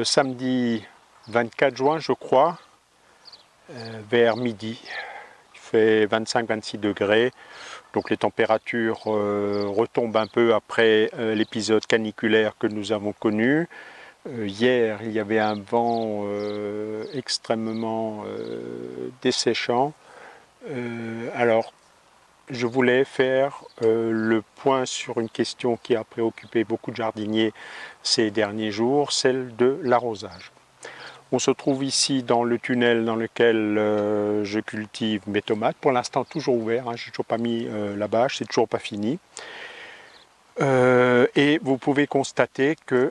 samedi 24 juin, je crois, vers midi. Il fait 25-26 degrés, donc les températures retombent un peu après l'épisode caniculaire que nous avons connu. Hier, il y avait un vent extrêmement desséchant. Alors, je voulais faire le point sur une question qui a préoccupé beaucoup de jardiniers ces derniers jours, celle de l'arrosage. On se trouve ici dans le tunnel dans lequel je cultive mes tomates, pour l'instant toujours ouvert, hein, je n'ai toujours pas mis la bâche, c'est toujours pas fini. Et vous pouvez constater que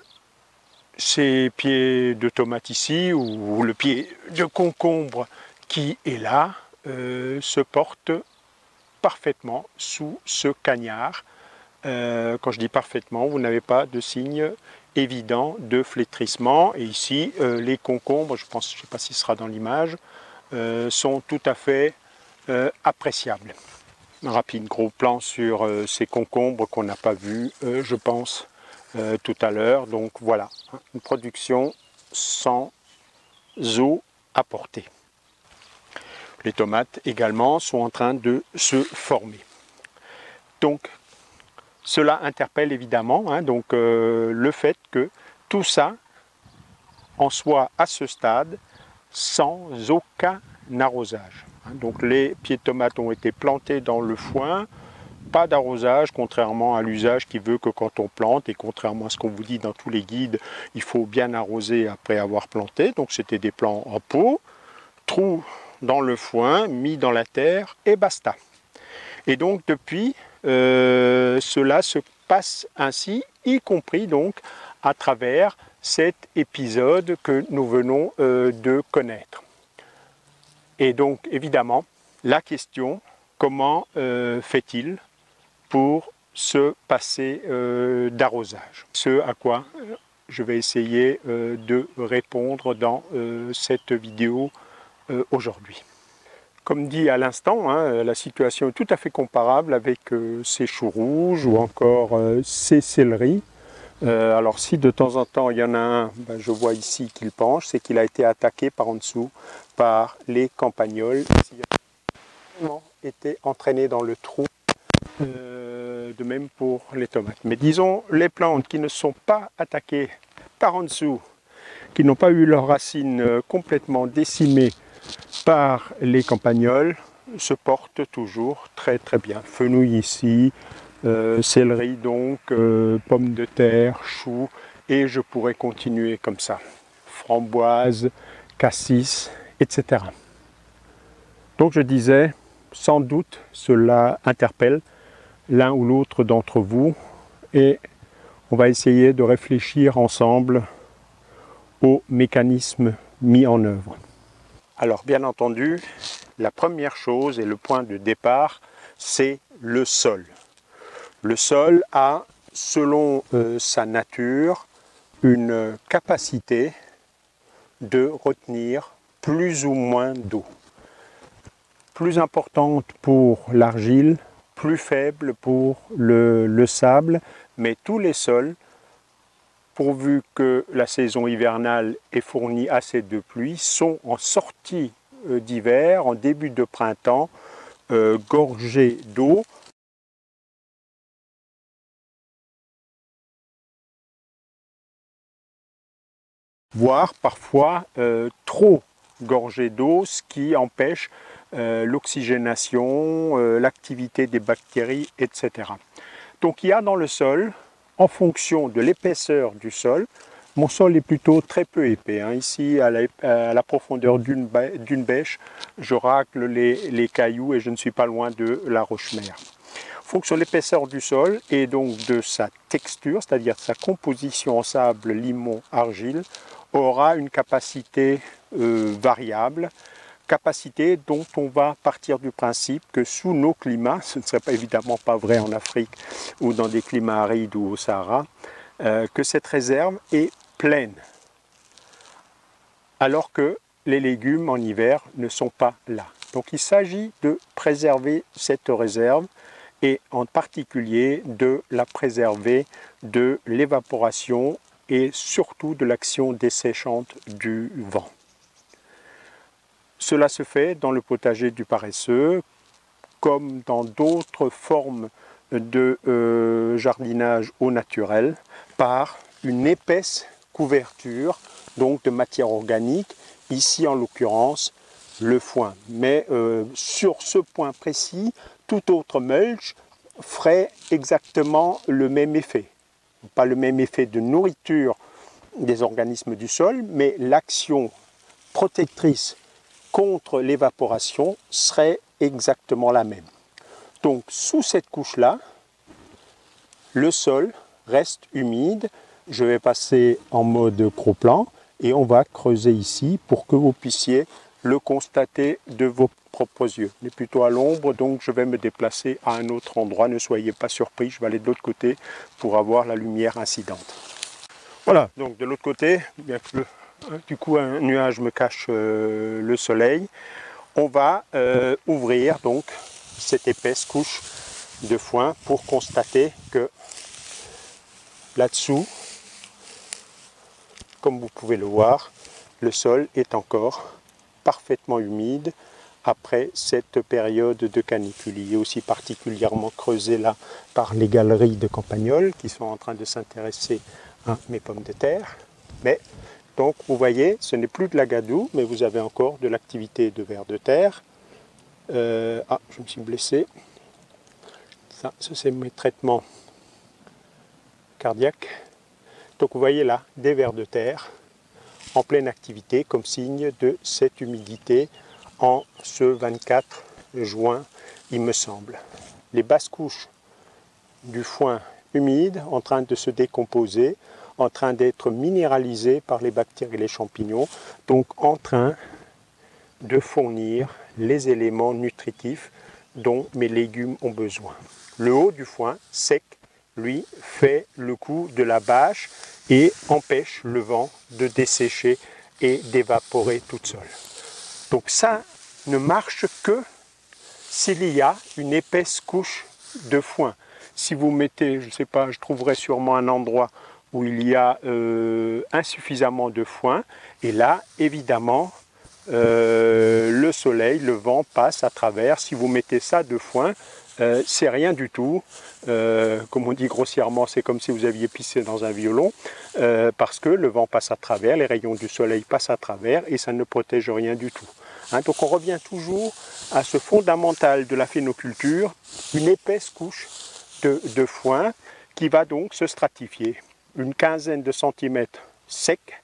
ces pieds de tomates ici, ou le pied de concombre qui est là, se portent parfaitement sous ce cagnard. Quand je dis parfaitement, vous n'avez pas de signe évident de flétrissement. Et ici, les concombres, je ne sais pas si ce sera dans l'image, sont tout à fait appréciables. Un rapide gros plan sur ces concombres qu'on n'a pas vu, je pense, tout à l'heure. Donc voilà, une production sans eau apportée. Les tomates également sont en train de se former. Donc cela interpelle évidemment, hein, donc, le fait que tout ça en soit à ce stade sans aucun arrosage. Donc les pieds de tomates ont été plantés dans le foin, pas d'arrosage, contrairement à l'usage qui veut que quand on plante, et contrairement à ce qu'on vous dit dans tous les guides, il faut bien arroser après avoir planté. Donc c'était des plants en pot, trous dans le foin, mis dans la terre et basta. Et donc depuis, cela se passe ainsi, y compris donc à travers cet épisode que nous venons de connaître. Et donc évidemment, la question, comment fait-il pour se passer d'arrosage? Ce à quoi je vais essayer de répondre dans cette vidéo aujourd'hui. Comme dit à l'instant, hein, la situation est tout à fait comparable avec ces choux rouges ou encore ces céleris. Alors si de temps en temps il y en a un, ben, je vois ici qu'il penche, c'est qu'il a été attaqué par en dessous par les campagnols. Il a vraiment été entraîné dans le trou, de même pour les tomates. Mais disons, les plantes qui ne sont pas attaquées par en dessous, qui n'ont pas eu leurs racines complètement décimées par les campagnols, se portent toujours très très bien. Fenouil ici, céleri donc, pommes de terre, choux, et je pourrais continuer comme ça. Framboises, cassis, etc. Donc je disais, sans doute cela interpelle l'un ou l'autre d'entre vous, et on va essayer de réfléchir ensemble aux mécanismes mis en œuvre. Alors bien entendu, la première chose et le point de départ, c'est le sol. Le sol a, selon sa nature, une capacité de retenir plus ou moins d'eau. Plus importante pour l'argile, plus faible pour le sable, mais tous les sols, pourvu que la saison hivernale ait fourni assez de pluie, sont en sortie d'hiver, en début de printemps, gorgés d'eau. Voire parfois trop gorgés d'eau, ce qui empêche l'oxygénation, l'activité des bactéries, etc. Donc il y a dans le sol, en fonction de l'épaisseur du sol, mon sol est plutôt très peu épais. Hein. Ici, à la profondeur d'une bêche, je racle les cailloux et je ne suis pas loin de la roche-mère. En fonction de l'épaisseur du sol et donc de sa texture, c'est-à-dire de sa composition en sable, limon, argile, aura une capacité variable, capacité dont on va partir du principe que sous nos climats, ce ne serait pas évidemment pas vrai en Afrique ou dans des climats arides ou au Sahara, que cette réserve est pleine, alors que les légumes en hiver ne sont pas là. Donc il s'agit de préserver cette réserve et en particulier de la préserver de l'évaporation et surtout de l'action desséchante du vent. Cela se fait dans le potager du paresseux, comme dans d'autres formes de jardinage au naturel, par une épaisse couverture donc de matière organique, ici en l'occurrence le foin. Mais sur ce point précis, tout autre mulch ferait exactement le même effet. Pas le même effet de nourriture des organismes du sol, mais l'action protectrice contre l'évaporation serait exactement la même. Donc sous cette couche-là, le sol reste humide. Je vais passer en mode gros plan et on va creuser ici pour que vous puissiez le constater de vos propres yeux. Il est plutôt à l'ombre, donc je vais me déplacer à un autre endroit. Ne soyez pas surpris, je vais aller de l'autre côté pour avoir la lumière incidente. Voilà, donc de l'autre côté, bien que du coup un nuage me cache le soleil, on va ouvrir donc cette épaisse couche de foin pour constater que là-dessous, comme vous pouvez le voir, le sol est encore parfaitement humide après cette période de canicule. Il est aussi particulièrement creusé là par les galeries de campagnols qui sont en train de s'intéresser à mes pommes de terre. Mais donc vous voyez, ce n'est plus de la gadoue, mais vous avez encore de l'activité de vers de terre. Je me suis blessé. Ça c'est mes traitements cardiaques. Donc vous voyez là des vers de terre en pleine activité comme signe de cette humidité en ce 24 juin, il me semble. Les basses couches du foin humide en train de se décomposer, en train d'être minéralisées par les bactéries et les champignons, donc en train de fournir les éléments nutritifs dont mes légumes ont besoin. Le haut du foin sec, lui, fait le coup de la bâche et empêche le vent de dessécher et d'évaporer toute seule. Donc ça ne marche que s'il y a une épaisse couche de foin. Si vous mettez, je ne sais pas, je trouverai sûrement un endroit où il y a insuffisamment de foin, et là, évidemment, le soleil, le vent passe à travers. Si vous mettez ça de foin, c'est rien du tout. Comme on dit grossièrement, c'est comme si vous aviez pissé dans un violon, parce que le vent passe à travers, les rayons du soleil passent à travers et ça ne protège rien du tout. Donc on revient toujours à ce fondamental de la phénoculture, une épaisse couche de foin qui va donc se stratifier. Une quinzaine de centimètres secs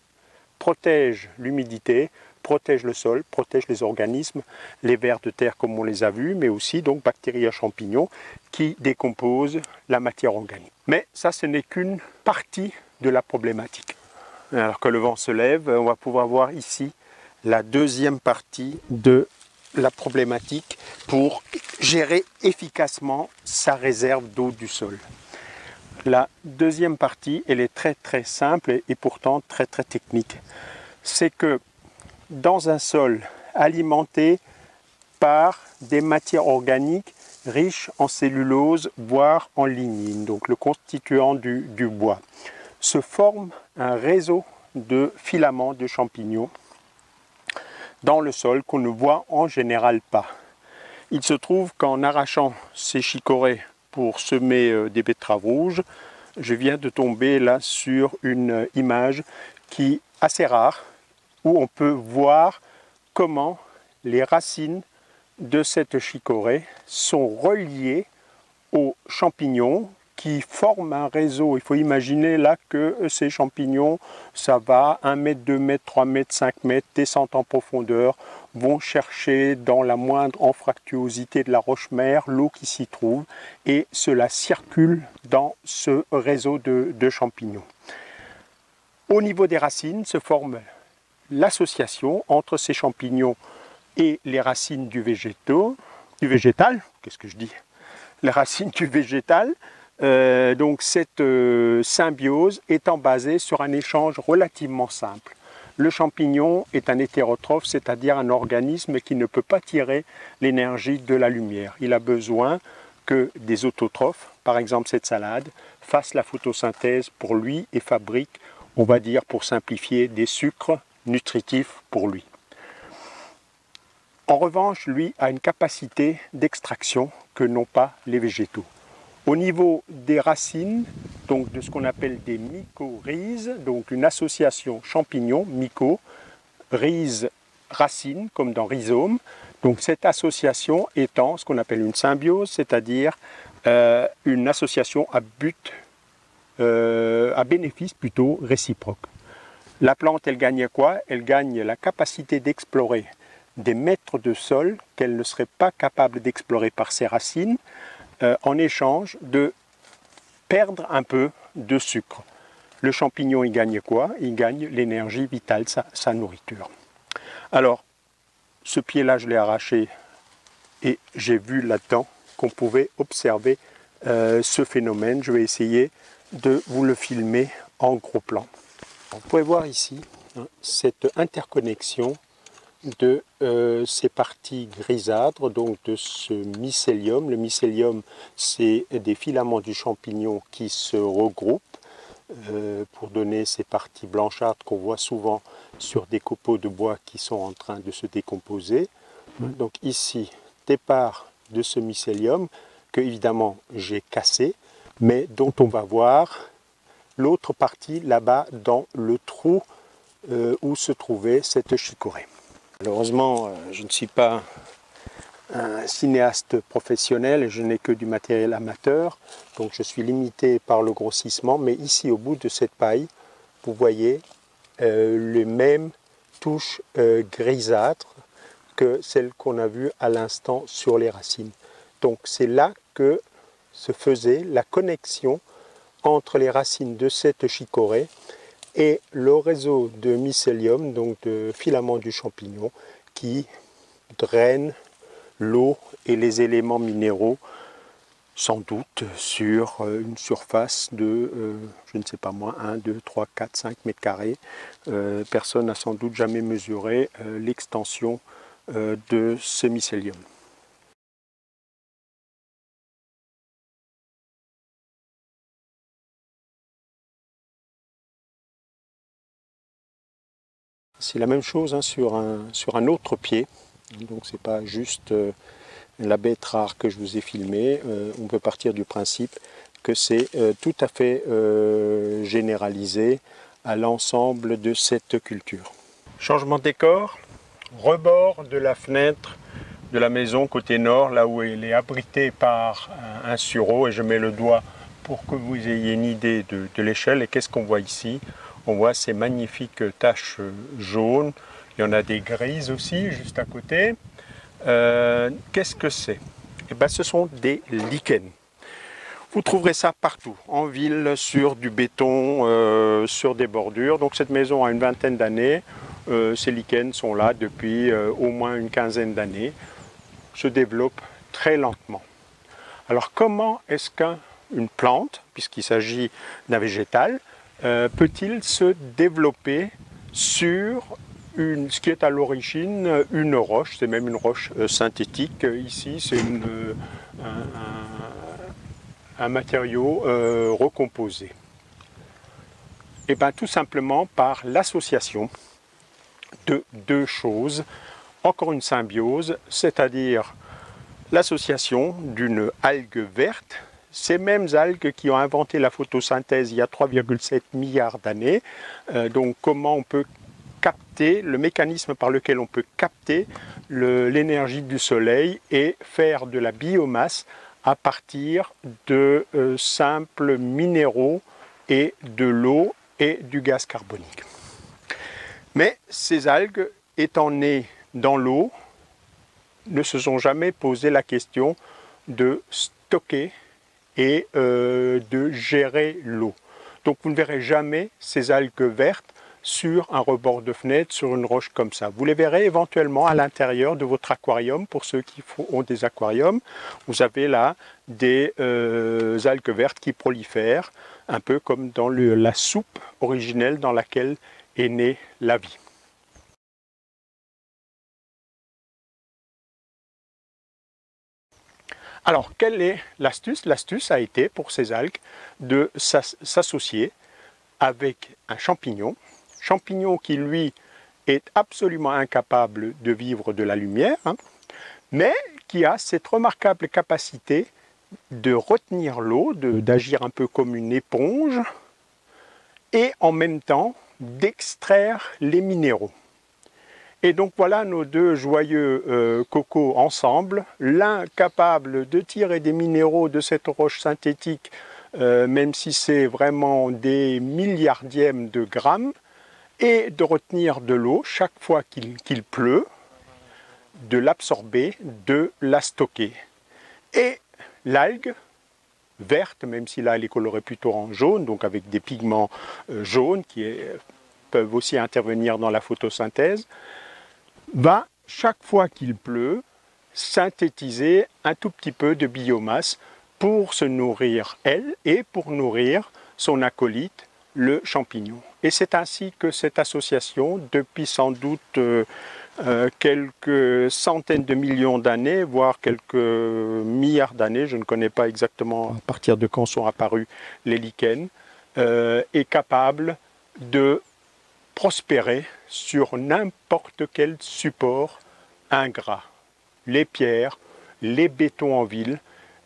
protège l'humidité, protège le sol, protège les organismes, les vers de terre comme on les a vus, mais aussi donc bactéries et champignons qui décomposent la matière organique. Mais ça, ce n'est qu'une partie de la problématique. Alors que le vent se lève, on va pouvoir voir ici la deuxième partie de la problématique pour gérer efficacement sa réserve d'eau du sol. La deuxième partie, elle est très simple et pourtant très technique. C'est que dans un sol alimenté par des matières organiques riches en cellulose, voire en lignine, donc le constituant du bois, se forme un réseau de filaments de champignons dans le sol qu'on ne voit en général pas. Il se trouve qu'en arrachant ces chicorées pour semer des betteraves rouges, je viens de tomber là sur une image qui est assez rare, où on peut voir comment les racines de cette chicorée sont reliées aux champignons qui forment un réseau. Il faut imaginer là que ces champignons, ça va 1 mètre, 2 mètres, 3 mètres, 5 mètres, descendent en profondeur, vont chercher dans la moindre anfractuosité de la roche-mère l'eau qui s'y trouve et cela circule dans ce réseau de champignons. Au niveau des racines se forme l'association entre ces champignons et les racines du végétal, qu'est-ce que je dis? Les racines du végétal. Donc cette symbiose étant basée sur un échange relativement simple. Le champignon est un hétérotrophe, c'est-à-dire un organisme qui ne peut pas tirer l'énergie de la lumière. Il a besoin que des autotrophes, par exemple cette salade, fassent la photosynthèse pour lui et fabrique on va dire pour simplifier, des sucres nutritifs pour lui. En revanche, lui a une capacité d'extraction que n'ont pas les végétaux. Au niveau des racines, donc de ce qu'on appelle des mycorhizes, donc une association champignon, myco, rhizes, racines, comme dans rhizome. Donc cette association étant ce qu'on appelle une symbiose, c'est-à-dire une association à but, à bénéfice plutôt réciproque. La plante, elle gagne quoi? Elle gagne la capacité d'explorer des mètres de sol qu'elle ne serait pas capable d'explorer par ses racines, en échange de perdre un peu de sucre. Le champignon, il gagne quoi? Il gagne l'énergie vitale, sa nourriture. Alors, ce pied-là, je l'ai arraché et j'ai vu là-dedans qu'on pouvait observer ce phénomène. Je vais essayer de vous le filmer en gros plan. Vous pouvez voir ici cette interconnexion de ces parties grisâtres, donc de ce mycélium. Le mycélium, c'est des filaments du champignon qui se regroupent pour donner ces parties blanchâtres qu'on voit souvent sur des copeaux de bois qui sont en train de se décomposer. Donc ici, départ de ce mycélium que évidemment j'ai cassé, mais dont on va voir l'autre partie là-bas dans le trou où se trouvait cette chicorée. Malheureusement, je ne suis pas un cinéaste professionnel et je n'ai que du matériel amateur, donc je suis limité par le grossissement, mais ici au bout de cette paille, vous voyez les mêmes touches grisâtres que celles qu'on a vues à l'instant sur les racines. Donc c'est là que se faisait la connexion entre les racines de cette chicorée et le réseau de mycélium, donc de filaments du champignon, qui draine l'eau et les éléments minéraux, sans doute sur une surface de, je ne sais pas moi, 1, 2, 3, 4, 5 mètres carrés. Personne n'a sans doute jamais mesuré l'extension de ce mycélium. C'est la même chose hein, sur un autre pied, donc c'est pas juste la bête rare que je vous ai filmée. On peut partir du principe que c'est tout à fait généralisé à l'ensemble de cette culture. Changement de décor, rebord de la fenêtre de la maison côté nord, là où elle est abritée par un sureau, et je mets le doigt pour que vous ayez une idée de l'échelle. Et qu'est-ce qu'on voit ici? On voit ces magnifiques taches jaunes, il y en a des grises aussi juste à côté. Qu'est-ce que c'est? Eh bien, ce sont des lichens. Vous trouverez ça partout, en ville, sur du béton, sur des bordures. Donc cette maison a une vingtaine d'années. Ces lichens sont là depuis au moins une quinzaine d'années. Se développent très lentement. Alors comment est-ce qu'une plante, puisqu'il s'agit d'un végétal, peut-il se développer sur ce qui est à l'origine une roche, c'est même une roche synthétique. Ici, c'est un matériau recomposé. Et bien tout simplement par l'association de deux choses, encore une symbiose, c'est-à-dire l'association d'une algue verte, ces mêmes algues qui ont inventé la photosynthèse il y a 3,7 milliards d'années. Donc comment on peut capter, le mécanisme par lequel on peut capter l'énergie du soleil et faire de la biomasse à partir de simples minéraux et de l'eau et du gaz carbonique. Mais ces algues étant nées dans l'eau, ne se sont jamais posé la question de stocker et de gérer l'eau. Donc vous ne verrez jamais ces algues vertes sur un rebord de fenêtre, sur une roche comme ça. Vous les verrez éventuellement à l'intérieur de votre aquarium, pour ceux qui ont des aquariums. Vous avez là des algues vertes qui prolifèrent, un peu comme dans la soupe originelle dans laquelle est née la vie. Alors, quelle est l'astuce? L'astuce a été pour ces algues de s'associer avec un champignon qui lui est absolument incapable de vivre de la lumière, hein, mais qui a cette remarquable capacité de retenir l'eau, d'agir un peu comme une éponge, et en même temps d'extraire les minéraux. Et donc voilà nos deux joyeux cocos ensemble, l'un capable de tirer des minéraux de cette roche synthétique, même si c'est vraiment des milliardièmes de grammes, et de retenir de l'eau chaque fois qu'il pleut, de l'absorber, de la stocker. Et l'algue verte, même si là elle est colorée plutôt en jaune, donc avec des pigments jaunes qui peuvent aussi intervenir dans la photosynthèse, va, chaque fois qu'il pleut, synthétiser un tout petit peu de biomasse pour se nourrir elle et pour nourrir son acolyte, le champignon. Et c'est ainsi que cette association, depuis sans doute quelques centaines de millions d'années, voire quelques milliards d'années, je ne connais pas exactement à partir de quand sont apparus les lichens, est capable de prospérer sur n'importe quel support ingrat. Les pierres, les bétons en ville,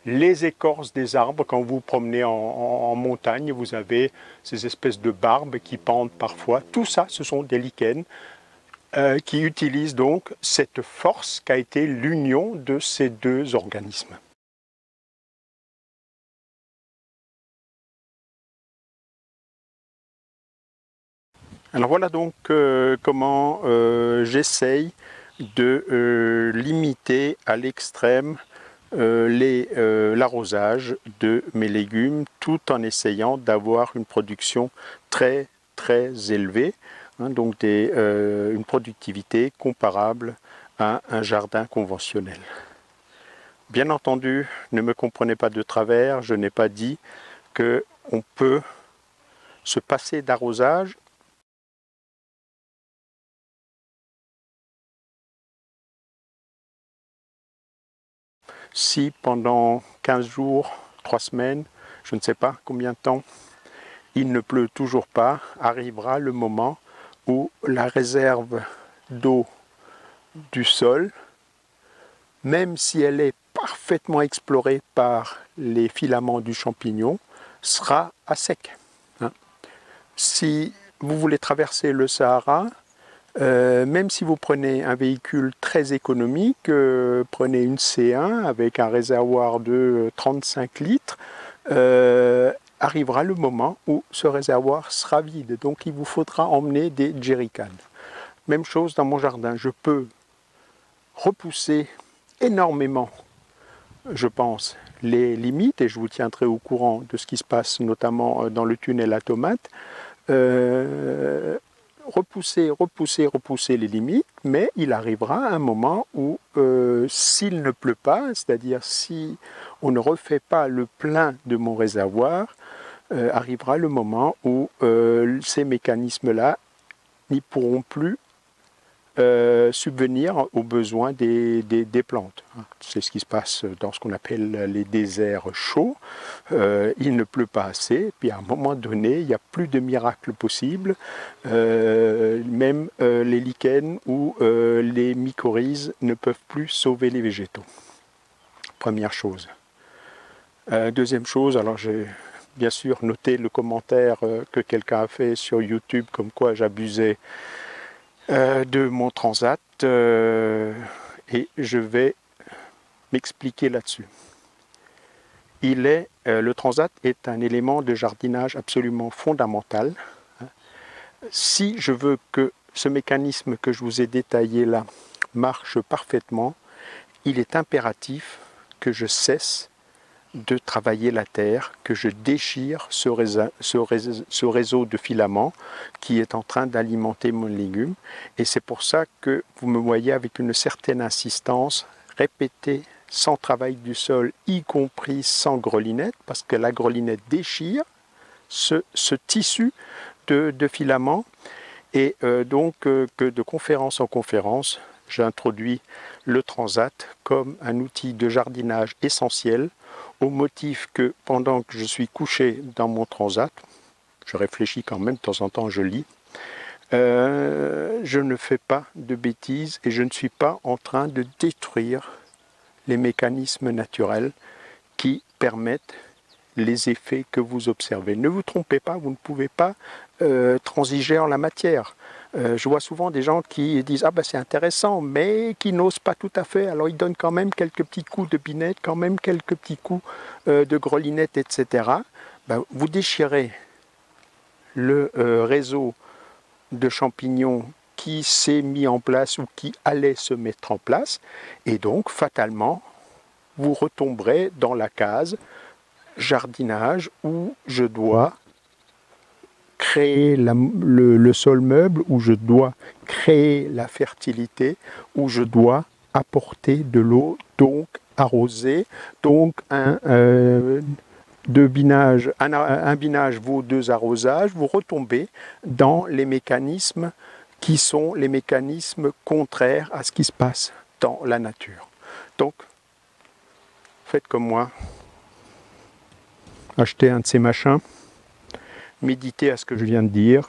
les écorces des arbres. Quand vous promenez en montagne, vous avez ces espèces de barbes qui pendent parfois. Tout ça, ce sont des lichens qui utilisent donc cette force qu'a été l'union de ces deux organismes. Alors voilà donc comment j'essaye de limiter à l'extrême l'arrosage de mes légumes, tout en essayant d'avoir une production très élevée, hein, donc une productivité comparable à un jardin conventionnel. Bien entendu, ne me comprenez pas de travers, je n'ai pas dit qu'on peut se passer d'arrosage. Si pendant 15 jours, 3 semaines, je ne sais pas combien de temps, il ne pleut toujours pas, arrivera le moment où la réserve d'eau du sol, même si elle est parfaitement explorée par les filaments du champignon, sera à sec. Hein. Si vous voulez traverser le Sahara, même si vous prenez un véhicule très économique, prenez une C1 avec un réservoir de 35 litres, arrivera le moment où ce réservoir sera vide. Donc il vous faudra emmener des jerrycans. Même chose dans mon jardin, je peux repousser énormément, je pense, les limites, et je vous tiendrai au courant de ce qui se passe notamment dans le tunnel à tomates. Repousser les limites, mais il arrivera un moment où s'il ne pleut pas, c'est-à-dire si on ne refait pas le plein de mon réservoir, arrivera le moment où ces mécanismes-là n'y pourront plus subvenir aux besoins des plantes. C'est ce qui se passe dans ce qu'on appelle les déserts chauds. Il ne pleut pas assez, puis à un moment donné, il n'y a plus de miracle possible. Même les lichens ou les mycorhizes ne peuvent plus sauver les végétaux. Première chose. Deuxième chose, alors j'ai bien sûr noté le commentaire que quelqu'un a fait sur YouTube comme quoi j'abusais de mon transat et je vais m'expliquer là-dessus. Le transat est un élément de jardinage absolument fondamental. Si je veux que ce mécanisme que je vous ai détaillé là marche parfaitement, il est impératif que je cesse de travailler la terre, que je déchire ce réseau de filaments qui est en train d'alimenter mon légume. Et c'est pour ça que vous me voyez avec une certaine insistance répéter sans travail du sol, y compris sans grelinette, parce que la grelinette déchire ce tissu de filaments. Et donc que de conférence en conférence, j'introduis le transat comme un outil de jardinage essentiel, au motif que pendant que je suis couché dans mon transat, je réfléchis quand même, de temps en temps je lis. Je ne fais pas de bêtises et je ne suis pas en train de détruire les mécanismes naturels qui permettent les effets que vous observez. Ne vous trompez pas, vous ne pouvez pas transiger en la matière. Je vois souvent des gens qui disent « Ah ben c'est intéressant », mais qui n'osent pas tout à fait. Alors ils donnent quand même quelques petits coups de binette, quand même quelques petits coups de grelinette, etc. Ben, vous déchirez le réseau de champignons qui s'est mis en place ou qui allait se mettre en place, et donc fatalement, vous retomberez dans la case jardinage où je dois créer le sol meuble, où je dois créer la fertilité, où je dois apporter de l'eau, donc arroser, donc un binage vaut 2 arrosages, vous retombez dans les mécanismes qui sont les mécanismes contraires à ce qui se passe dans la nature. Donc, faites comme moi, achetez un de ces machins, méditez à ce que je viens de dire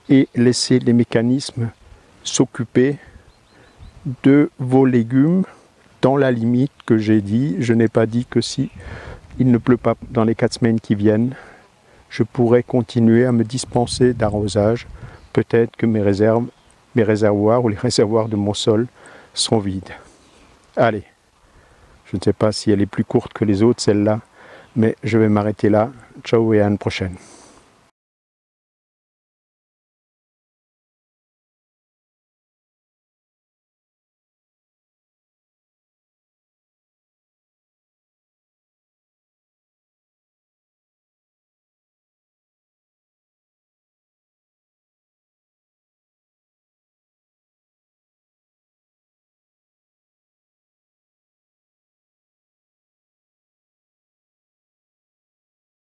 et laissez les mécanismes s'occuper de vos légumes dans la limite que j'ai dit. Je n'ai pas dit que si il ne pleut pas dans les 4 semaines qui viennent, je pourrais continuer à me dispenser d'arrosage. Peut-être que mes réservoirs ou les réservoirs de mon sol sont vides. Allez, je ne sais pas si elle est plus courte que les autres, celle-là, mais je vais m'arrêter là. Ciao et à une prochaine.